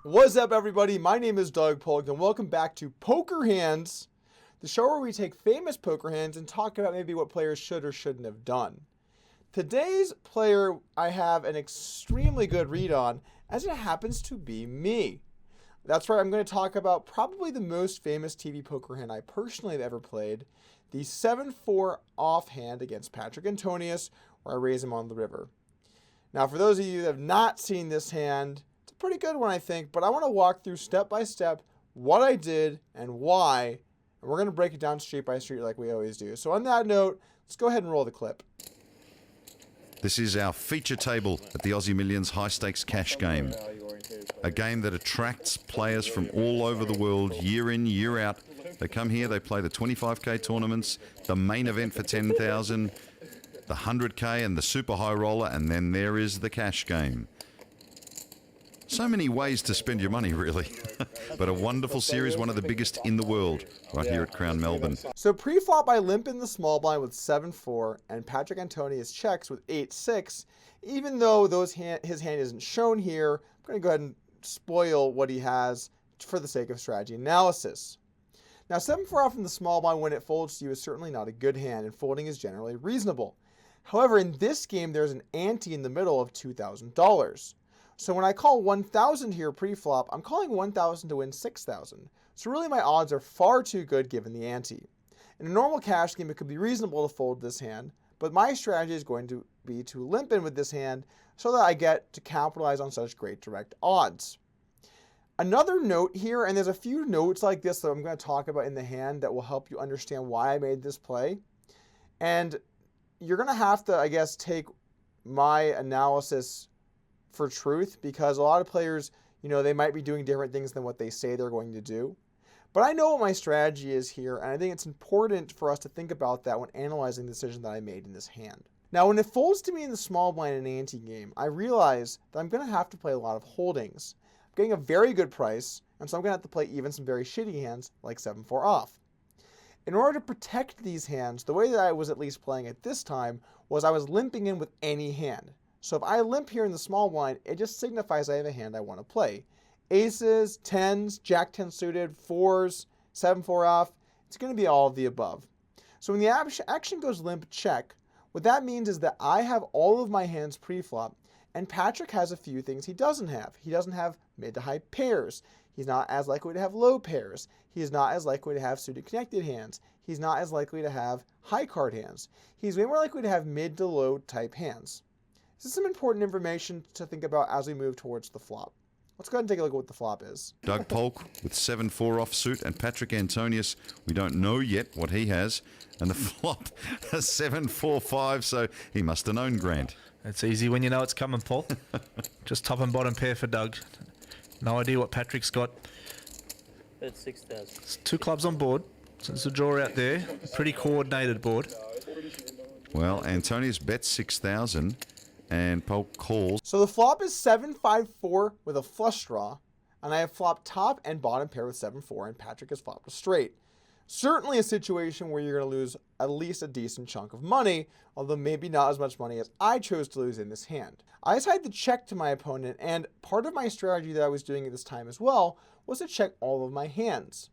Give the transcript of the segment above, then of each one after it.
What's up, everybody? My name is Doug Polk, and welcome back to Poker Hands, the show where we take famous poker hands and talk about maybe what players should or shouldn't have done. Today's player I have an extremely good read on, as it happens to be me. That's right, I'm going to talk about probably the most famous TV poker hand I personally have ever played, the 7-4 offhand against Patrik Antonius, where I raise him on the river. Now, for those of you that have not seen this hand, it's a pretty good one, I think, but I want to walk through step by step what I did and why, and we're going to break it down street by street like we always do. So on that note, let's go ahead and roll the clip. This is our feature table at the Aussie Millions high stakes cash game. A game that attracts players from all over the world year in, year out. They come here, they play the 25k tournaments, the main event for 10,000, the 100k and the super high roller, and then there is the cash game. So many ways to spend your money, really. But a wonderful series, one of the biggest in the world, right here at Crown Melbourne. So pre-flop, I limp in the small blind with 7-4, and Patrik Antonius checks with 8-6. Even though his hand isn't shown here, I'm going to go ahead and spoil what he has for the sake of strategy analysis. Now, 7-4 off in the small blind when it folds to you is certainly not a good hand, and folding is generally reasonable. However, in this game, there's an ante in the middle of $2,000. So when I call 1,000 here pre-flop, I'm calling 1,000 to win 6,000. So really my odds are far too good given the ante. In a normal cash game, it could be reasonable to fold this hand, but my strategy is going to be to limp in with this hand so that I get to capitalize on such great direct odds. Another note here, and there's a few notes like this that I'm going to talk about in the hand that will help you understand why I made this play. And you're going to have to, I guess, take my analysis for truth, because a lot of players, they might be doing different things than what they say they're going to do. But I know what my strategy is here, and I think it's important for us to think about that when analyzing the decision that I made in this hand. Now, when it folds to me in the small blind in an ante game, I realize that I'm going to have to play a lot of holdings. I'm getting a very good price, and so I'm going to have to play even some very shitty hands like 7-4 off. In order to protect these hands, the way that I was at least playing at this time was I was limping in with any hand. So if I limp here in the small blind, it just signifies I have a hand I want to play. Aces, 10s, Jack 10 suited, 4s, 7-4 off, it's going to be all of the above. So when the action goes limp check, what that means is that I have all of my hands pre-flop, and Patrik has a few things he doesn't have. He doesn't have mid to high pairs. He's not as likely to have low pairs. He's not as likely to have suited connected hands. He's not as likely to have high card hands. He's way more likely to have mid to low type hands. This is some important information to think about as we move towards the flop. Let's go ahead and take a look at what the flop is. Doug Polk with 7-4 offsuit, and Patrik Antonius, we don't know yet what he has, and the flop has 7-4-5, so he must have known Grant. It's easy when you know it's coming, Paul. Just top and bottom pair for Doug. No idea what Patrick's got. That's 6,000. It's 2 clubs on board, so there's a draw out there. Pretty coordinated board. Well, Antonius bets 6,000. And Polk calls. So the flop is 7-5-4 with a flush draw, and I have flopped top and bottom pair with 7-4, and Patrik has flopped a straight. Certainly a situation where you're going to lose at least a decent chunk of money, although maybe not as much money as I chose to lose in this hand. I decided to check to my opponent, and part of my strategy that I was doing at this time as well was to check all of my hands.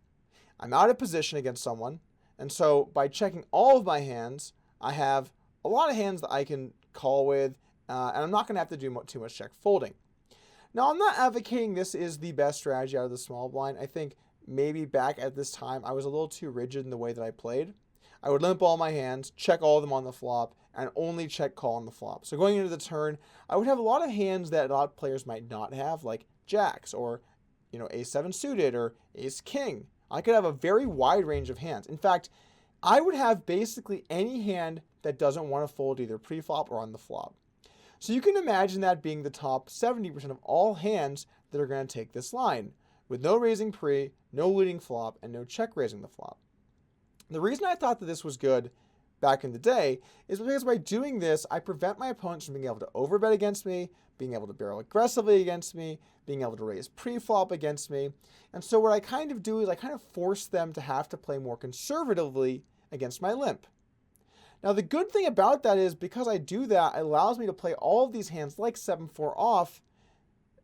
I'm out of position against someone, and so by checking all of my hands, I have a lot of hands that I can call with, and I'm not going to have to do too much check folding. Now, I'm not advocating this is the best strategy out of the small blind. I think maybe back at this time, I was a little too rigid in the way that I played. I would limp all my hands, check all of them on the flop, and only check call on the flop. So going into the turn, I would have a lot of hands that a lot of players might not have, like jacks, or ace-7 suited, or ace-king. I could have a very wide range of hands. In fact, I would have basically any hand that doesn't want to fold either pre-flop or on the flop. So you can imagine that being the top 70% of all hands that are going to take this line, with no raising pre, no leading flop, and no check raising the flop. The reason I thought that this was good back in the day is because by doing this, I prevent my opponents from being able to overbet against me, being able to barrel aggressively against me, being able to raise pre-flop against me. And so what I kind of do is I kind of force them to have to play more conservatively against my limp. Now, the good thing about that is because I do that, it allows me to play all of these hands like 7-4 off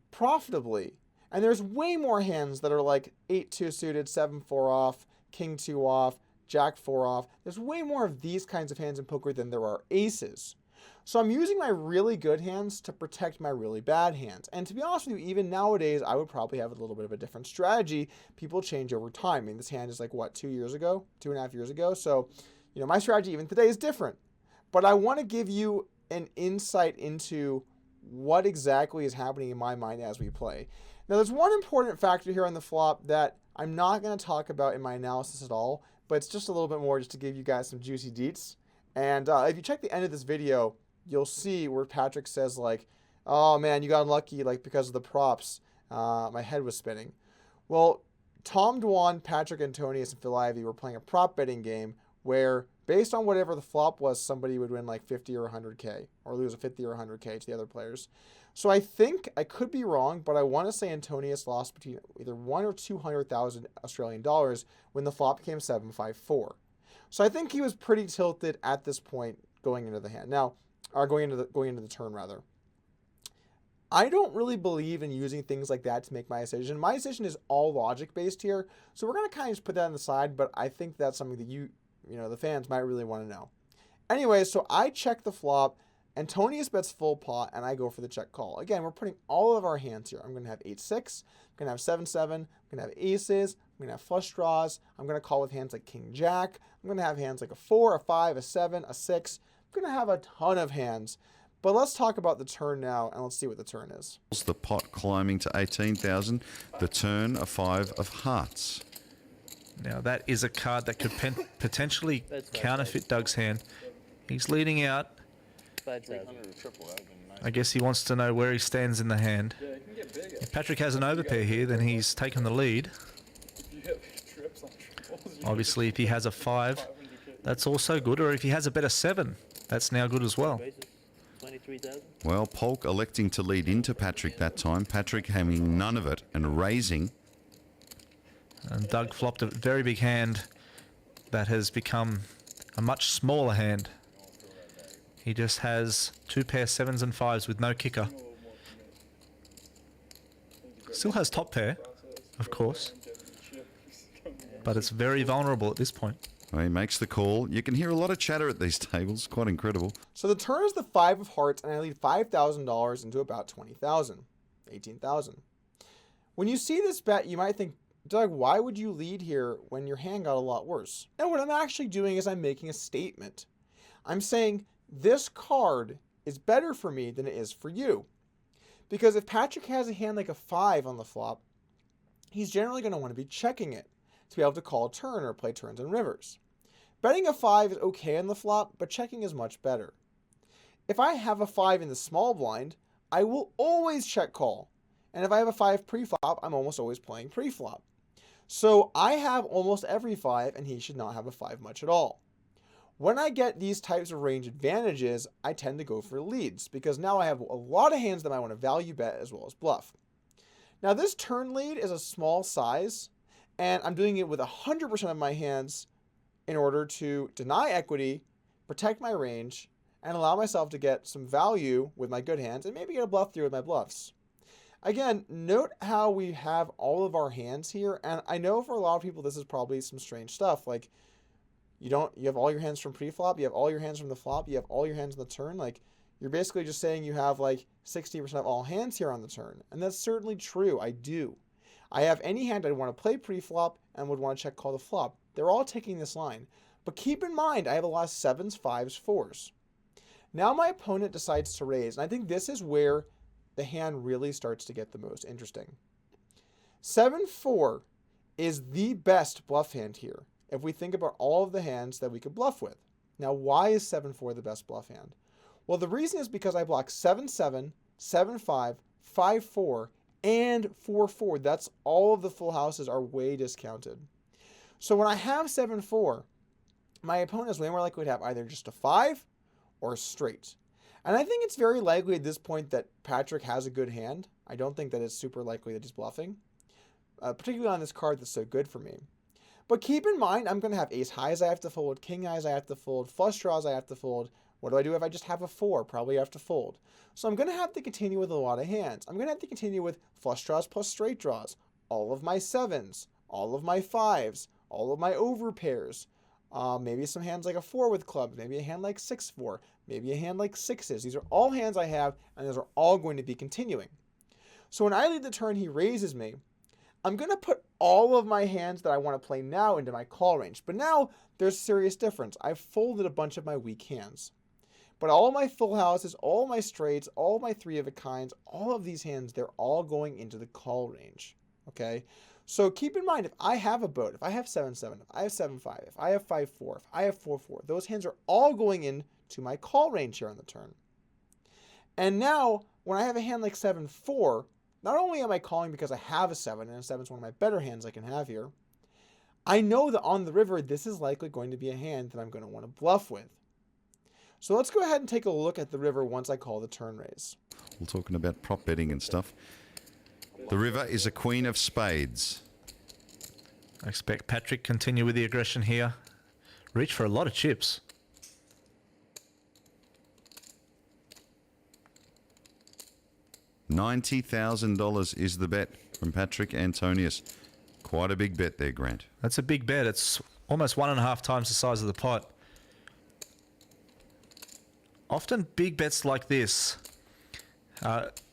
profitably. And there's way more hands that are like 8-2 suited, 7-4 off, King 2 off, Jack 4 off. There's way more of these kinds of hands in poker than there are aces. So I'm using my really good hands to protect my really bad hands. And to be honest with you, even nowadays, I would probably have a little bit of a different strategy. People change over time. I mean, this hand is like, what, 2 years ago? 2.5 years ago? So, you know, my strategy even today is different. But I want to give you an insight into what exactly is happening in my mind as we play. Now, there's one important factor here on the flop that I'm not going to talk about in my analysis at all, but it's just a little bit more just to give you guys some juicy deets. And if you check the end of this video, you'll see where Patrik says, like, oh, man, you got unlucky, like, because of the props. My head was spinning. Well, Tom Dwan, Patrik Antonius, and Phil Ivey were playing a prop betting game where, based on whatever the flop was, somebody would win like 50 or 100K or lose a 50 or 100K to the other players. So I think, I could be wrong, but I want to say Antonius lost between either 1 or 200,000 Australian dollars when the flop became 7-5-4. So I think he was pretty tilted at this point going into the hand. Now, or going into the turn rather. I don't really believe in using things like that to make my decision. My decision is all logic based here, so we're going to kind of just put that on the side, but I think that's something that you know, the fans might really want to know. Anyway, so I check the flop, Antonius bets full pot, and I go for the check call. Again, we're putting all of our hands here. I'm going to have 8-6, I'm going to have 7-7, I'm going to have aces, I'm going to have flush draws, I'm going to call with hands like King Jack, I'm going to have hands like a 4, a 5, a 7, a 6. I'm going to have a ton of hands. But let's talk about the turn now, and let's see what the turn is. The pot climbing to 18,000. The turn, a 5 of hearts. Now that is a card that could potentially counterfeit Doug's hand. He's leading out. 5,000. I guess he wants to know where he stands in the hand. If Patrik has an overpair here, then he's taken the lead. Obviously, if he has a 5, that's also good. Or if he has a better 7, that's now good as well. 23,000. Well, Polk electing to lead into Patrik that time. Patrik having none of it and raising. And Doug flopped a very big hand that has become a much smaller hand. He just has 2 pair 7s and 5s with no kicker. Still has top pair, of course. But it's very vulnerable at this point. Well, he makes the call. You can hear a lot of chatter at these tables. Quite incredible. So the turn is the 5 of hearts, and I lead $5,000 into about 20,000, 18,000. When you see this bet, you might think, Doug, why would you lead here when your hand got a lot worse? And what I'm actually doing is I'm making a statement. I'm saying this card is better for me than it is for you. Because if Patrik has a hand like a 5 on the flop, he's generally going to want to be checking it to be able to call a turn or play turns and rivers. Betting a 5 is okay on the flop, but checking is much better. If I have a 5 in the small blind, I will always check call. And if I have a 5 pre-flop, I'm almost always playing pre-flop. So I have almost every 5, and he should not have a 5 much at all. When I get these types of range advantages, I tend to go for leads, because now I have a lot of hands that I want to value bet as well as bluff. Now this turn lead is a small size, and I'm doing it with 100% of my hands in order to deny equity, protect my range, and allow myself to get some value with my good hands, and maybe get a bluff through with my bluffs. Again, note how we have all of our hands here, and I know for a lot of people this is probably some strange stuff, like you have all your hands from pre-flop, you have all your hands from the flop, you have all your hands on the turn, like you're basically just saying you have like 60% of all hands here on the turn, and that's certainly true, I do. I have any hand I'd want to play pre-flop and would want to check call the flop. They're all taking this line. But keep in mind, I have a lot of 7s, 5s, 4s. Now my opponent decides to raise, and I think this is where the hand really starts to get the most interesting. 7-4 is the best bluff hand here, if we think about all of the hands that we could bluff with. Now, why is 7-4 the best bluff hand? Well, the reason is because I block 7-7, 7-5, 5-4, and 4-4. That's all of the full houses are way discounted. So when I have 7-4, my opponent is way more likely to have either just a 5 or a straight. And I think it's very likely at this point that Patrik has a good hand. I don't think that it's super likely that he's bluffing, particularly on this card that's so good for me. But keep in mind, I'm going to have ace highs I have to fold, king highs I have to fold, flush draws I have to fold, What do I do if I just have a 4? Probably have to fold. So I'm going to have to continue with a lot of hands. I'm going to have to continue with flush draws plus straight draws, all of my 7s, all of my 5s, all of my over pairs, maybe some hands like a 4 with clubs, maybe a hand like 6-4, maybe a hand like 6s. These are all hands I have, and those are all going to be continuing. So when I lead the turn, he raises me. I'm going to put all of my hands that I want to play now into my call range. But now there's a serious difference. I've folded a bunch of my weak hands. But all of my full houses, all of my straights, all of my 3-of-a-kinds, all of these hands, they're all going into the call range. Okay? So keep in mind, if I have a boat, if I have 7-7, if I have 7-5, if I have 5-4, if I have 4-4, those hands are all going into my call range here on the turn. And now, when I have a hand like 7-4, not only am I calling because I have a 7, and a 7 is one of my better hands I can have here, I know that on the river, this is likely going to be a hand that I'm going to want to bluff with. So let's go ahead and take a look at the river once I call the turn raise. We're talking about prop betting and stuff. The river is a queen of spades. I expect Patrik continue with the aggression here. Reach for a lot of chips. $90,000 is the bet from Patrik Antonius. Quite a big bet there, Grant. That's a big bet. It's almost 1.5 times the size of the pot. Often big bets like this,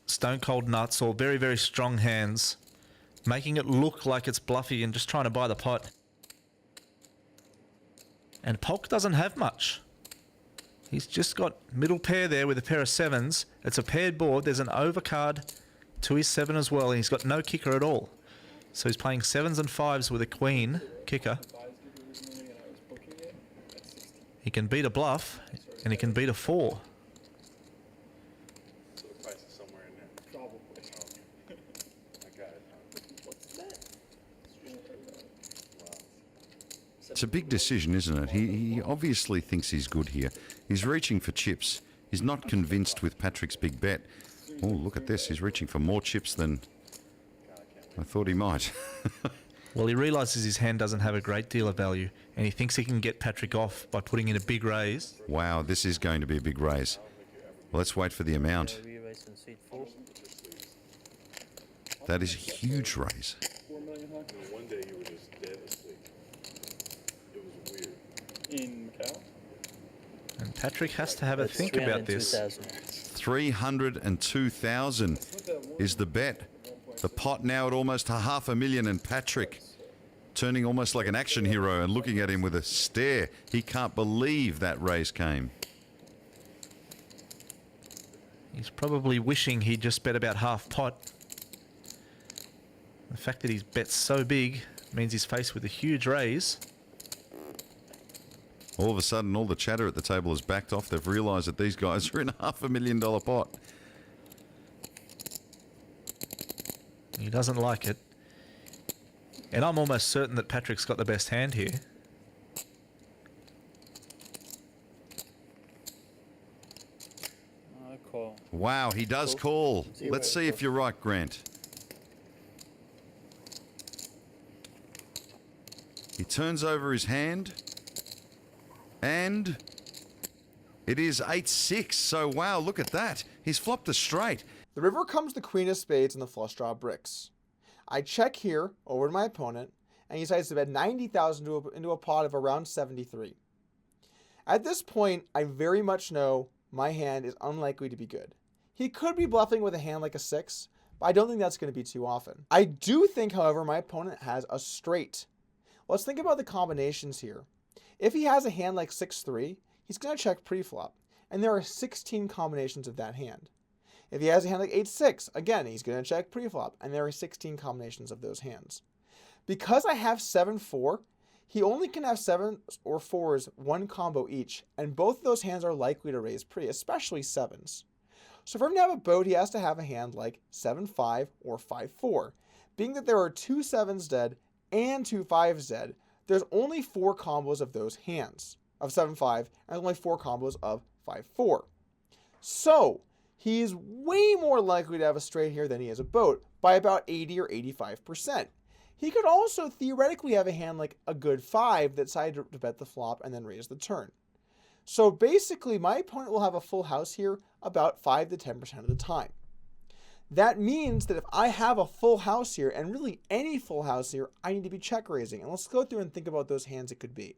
stone cold nuts or very, very strong hands, making it look like it's bluffy and just trying to buy the pot. And Polk doesn't have much. He's just got middle pair there with a pair of 7s. It's a paired board. There's an overcard to his 7 as well, and he's got no kicker at all. So he's playing 7s and 5s with a queen kicker. He can beat a bluff, and he can beat a 4. So the price is somewhere in there. Probably. I got it. It's a big decision, isn't it? He obviously thinks he's good here. He's reaching for chips. He's not convinced with Patrik's big bet. Oh, look at this. He's reaching for more chips than I thought he might. Well, he realises his hand doesn't have a great deal of value, and he thinks he can get Patrik off by putting in a big raise. Wow, this is going to be a big raise. Well, let's wait for the amount. Re-raise on seat 4. That is a huge raise. 4 million, huh? And one day you were just dead asleep. It was weird. In Macau? And Patrik has to have a That's think about this. 302,000 is the bet. The pot now at almost $500,000, and Patrik turning almost like an action hero and looking at him with a stare. He can't believe that raise came. He's probably wishing he'd just bet about half pot. The fact that he's bet so big means he's faced with a huge raise. All of a sudden, all the chatter at the table has backed off. They've realised that these guys are in a $500,000 pot. He doesn't like it. And I'm almost certain that Patrik's got the best hand here. I call. Wow, he does call. Let's see if you're right, Grant. He turns over his hand, and it is 8-6. So, wow, look at that. He's flopped a straight. The river comes the queen of spades and the flush draw bricks. I check here over to my opponent, and he decides to bet 90,000 into a pot of around 73. At this point, I very much know my hand is unlikely to be good. He could be bluffing with a hand like a 6, but I don't think that's going to be too often. I do think, however, my opponent has a straight. Let's think about the combinations here. If he has a hand like 6-3, he's going to check pre-flop, and there are 16 combinations of that hand. If he has a hand like 8-6, again, he's going to check pre-flop, and there are 16 combinations of those hands. Because I have 7-4, he only can have 7s or 4s, one combo each, and both of those hands are likely to raise pre, especially 7s. So for him to have a boat, he has to have a hand like 7-5 or 5-4. Being that there are 2 7s dead and 2 5s dead, there's only 4 combos of those hands, of 7-5, and only 4 combos of 5-4. So, he is way more likely to have a straight here than he is a boat, by about 80 or 85%. He could also theoretically have a hand like a good 5 that decided to bet the flop and then raise the turn. So basically, my opponent will have a full house here about 5 to 10% of the time. That means that if I have a full house here, and really any full house here, I need to be check raising. And let's go through and think about those hands it could be.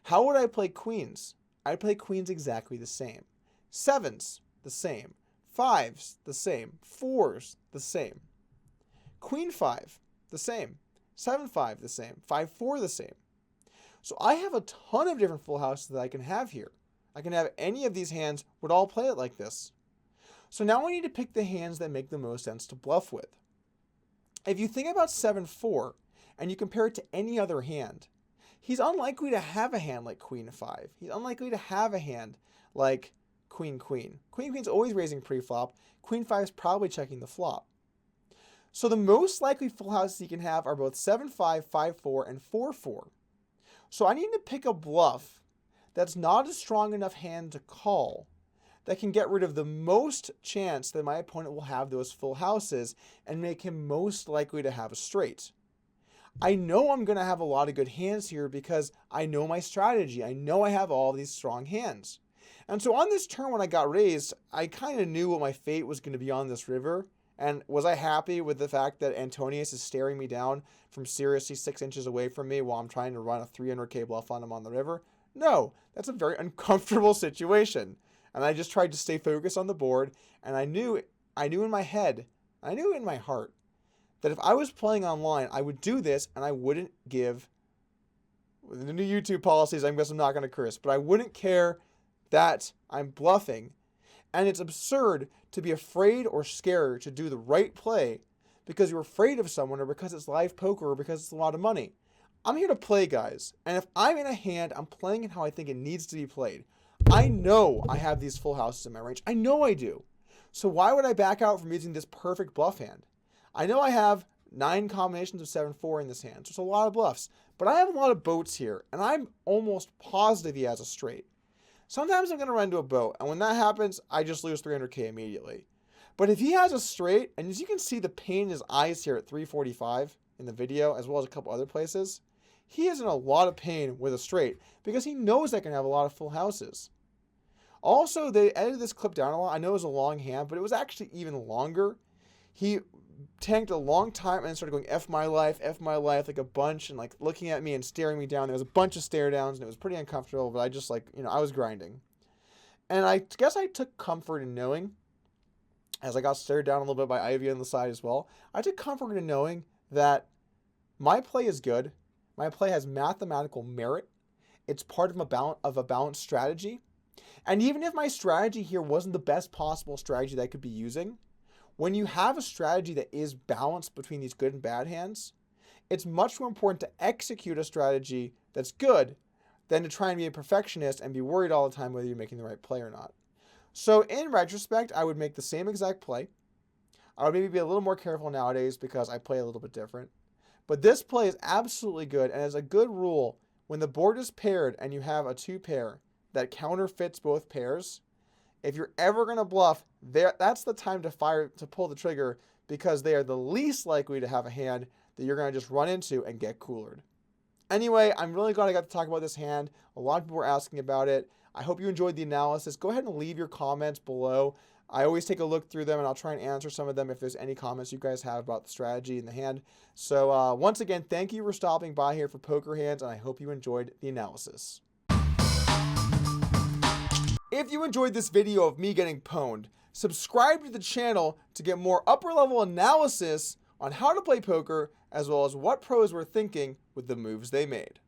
How would I play queens? I'd play queens exactly the same. Sevens, the same. Fives, the same. Fours, the same. Queen 5, the same. 7-5, the same. 5-4, the same. So I have a ton of different full houses that I can have here. I can have any of these hands would all play it like this. So now I need to pick the hands that make the most sense to bluff with. If you think about 7-4 and you compare it to any other hand, he's unlikely to have a hand like Queen 5. He's unlikely to have a hand like Queen Queen. Queen Queen's always raising pre-flop. Queen 5 is probably checking the flop. So the most likely full houses he can have are both 7-5, 5-4, and 4-4. So I need to pick a bluff that's not a strong enough hand to call that can get rid of the most chance that my opponent will have those full houses and make him most likely to have a straight. I know I'm going to have a lot of good hands here because I know my strategy. I know I have all these strong hands. And so on this turn when I got raised, I kind of knew what my fate was going to be on this river. And was I happy with the fact that Antonius is staring me down from seriously 6 inches away from me while I'm trying to run a 300k bluff on him on the river? No, that's a very uncomfortable situation. And I just tried to stay focused on the board. And I knew in my head, I knew in my heart, that if I was playing online, I would do this and I wouldn't give, with the new YouTube policies, I guess I'm not going to curse, but I wouldn't care that I'm bluffing. And it's absurd to be afraid or scared to do the right play because you're afraid of someone or because it's live poker or because it's a lot of money. I'm here to play, guys. And if I'm in a hand, I'm playing it how I think it needs to be played. I know I have these full houses in my range. I know I do. So why would I back out from using this perfect bluff hand? I know I have 9 combinations of 7-4 in this hand, so it's a lot of bluffs. But I have a lot of boats here, and I'm almost positive he has a straight. Sometimes I'm going to run into a boat, and when that happens, I just lose 300k immediately. But if he has a straight, and as you can see the pain in his eyes here at 345 in the video, as well as a couple other places, he is in a lot of pain with a straight because he knows I can have a lot of full houses. Also, they edited this clip down a lot. I know it was a long hand, but it was actually even longer. He tanked a long time and then started going F my life, like a bunch, and like looking at me and staring me down. There was a bunch of stare downs and it was pretty uncomfortable, but I just I was grinding. And I guess I took comfort in knowing, as I got stared down a little bit by Ivey on the side as well, I took comfort in knowing that my play is good. My play has mathematical merit. It's part of a balanced strategy. And even if my strategy here wasn't the best possible strategy that I could be using, when you have a strategy that is balanced between these good and bad hands, it's much more important to execute a strategy that's good than to try and be a perfectionist and be worried all the time whether you're making the right play or not. So in retrospect, I would make the same exact play. I would maybe be a little more careful nowadays because I play a little bit different. But this play is absolutely good, and as a good rule, when the board is paired and you have a 2-pair that counterfeits both pairs, if you're ever going to bluff, that's the time to pull the trigger because they are the least likely to have a hand that you're going to just run into and get coolered. Anyway, I'm really glad I got to talk about this hand. A lot of people were asking about it. I hope you enjoyed the analysis. Go ahead and leave your comments below. I always take a look through them and I'll try and answer some of them if there's any comments you guys have about the strategy and the hand. So once again, thank you for stopping by here for Poker Hands, and I hope you enjoyed the analysis. If you enjoyed this video of me getting pwned, subscribe to the channel to get more upper level analysis on how to play poker as well as what pros were thinking with the moves they made.